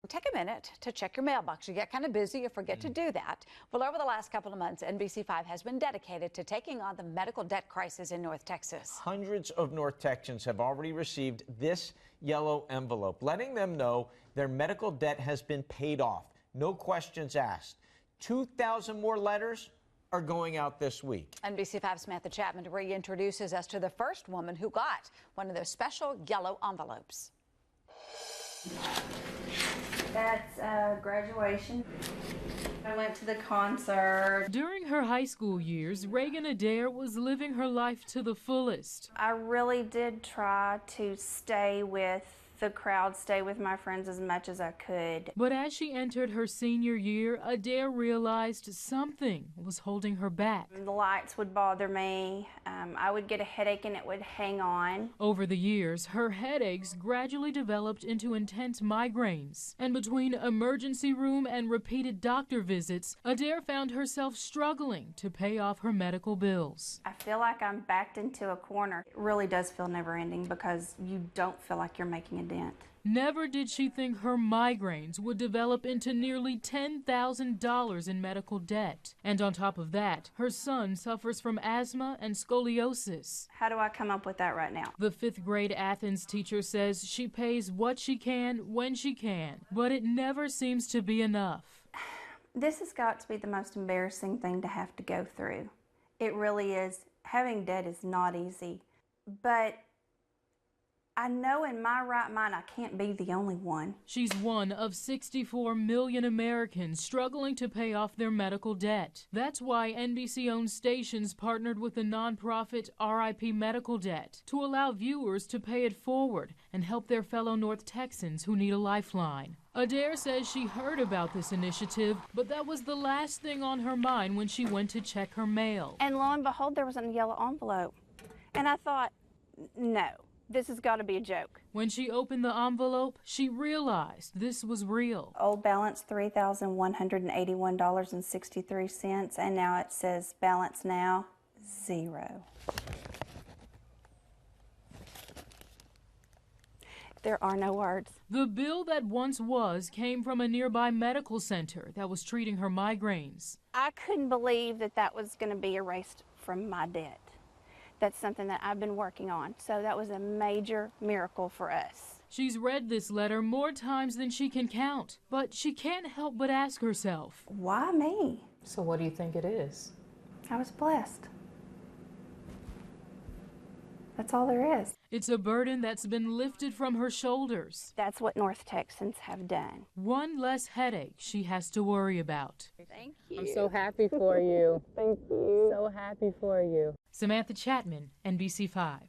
Take a minute to check your mailbox. You get kind of busy, you forget to do that. Well, over the last couple of months, NBC5 has been dedicated to taking on the medical debt crisis in North Texas. Hundreds of North Texans have already received this yellow envelope, letting them know their medical debt has been paid off. No questions asked. 2,000 more letters are going out this week. NBC5's Samantha Chapman reintroduces us to the first woman who got one of those special yellow envelopes. That's graduation. I went to the concert. During her high school years, Reagan Adair was living her life to the fullest. I really did try to stay with the crowd, stay with my friends as much as I could. But as she entered her senior year, Adair realized something was holding her back. The lights would bother me. I would get a headache and it would hang on. Over the years, her headaches gradually developed into intense migraines. And between emergency room and repeated doctor visits, Adair found herself struggling to pay off her medical bills. I feel like I'm backed into a corner. It really does feel never-ending because you don't feel like you're making a dent. Never did she think her migraines would develop into nearly $10,000 in medical debt. And on top of that, her son suffers from asthma and scoliosis. How do I come up with that right now? The 5th grade Athens teacher says she pays what she can when she can, but it never seems to be enough. This has got to be the most embarrassing thing to have to go through. It really is. Having debt is not easy, but I know in my right mind I can't be the only one. She's one of 64 million Americans struggling to pay off their medical debt. That's why NBC-owned stations partnered with the nonprofit RIP Medical Debt to allow viewers to pay it forward and help their fellow North Texans who need a lifeline. Adair says she heard about this initiative, but that was the last thing on her mind when she went to check her mail. And lo and behold, there was a yellow envelope. And I thought, no. This has got to be a joke. When she opened the envelope, she realized this was real. Old balance $3,181.63, and now it says balance now, $0. There are no words. The bill that once was came from a nearby medical center that was treating her migraines. I couldn't believe that that was going to be erased from my debt. That's something that I've been working on, so that was a major miracle for us. She's read this letter more times than she can count, but she can't help but ask herself, why me? So what do you think it is? I was blessed. That's all there is. It's a burden that's been lifted from her shoulders. That's what North Texans have done. One less headache she has to worry about. Thank you. I'm so happy for you. Thank you. So happy for you. Samantha Chapman, NBC5.